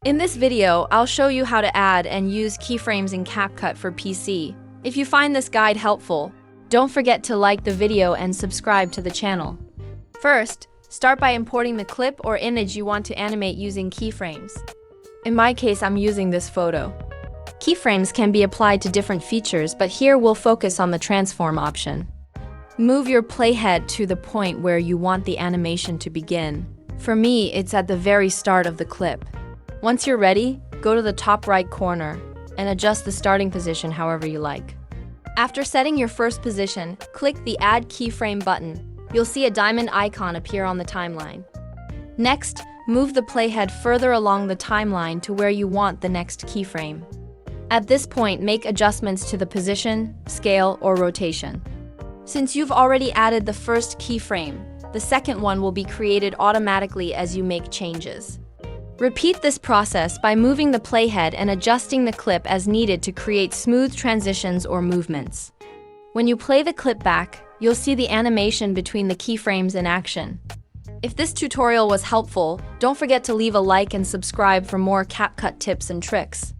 In this video, I'll show you how to add and use keyframes in CapCut for PC. If you find this guide helpful, don't forget to like the video and subscribe to the channel. First, start by importing the clip or image you want to animate using keyframes. In my case, I'm using this photo. Keyframes can be applied to different features, but here we'll focus on the transform option. Move your playhead to the point where you want the animation to begin. For me, it's at the very start of the clip. Once you're ready, go to the top right corner and adjust the starting position however you like. After setting your first position, click the Add Keyframe button. You'll see a diamond icon appear on the timeline. Next, move the playhead further along the timeline to where you want the next keyframe. At this point, make adjustments to the position, scale, or rotation. Since you've already added the first keyframe, the second one will be created automatically as you make changes. Repeat this process by moving the playhead and adjusting the clip as needed to create smooth transitions or movements. When you play the clip back, you'll see the animation between the keyframes in action. If this tutorial was helpful, don't forget to leave a like and subscribe for more CapCut tips and tricks.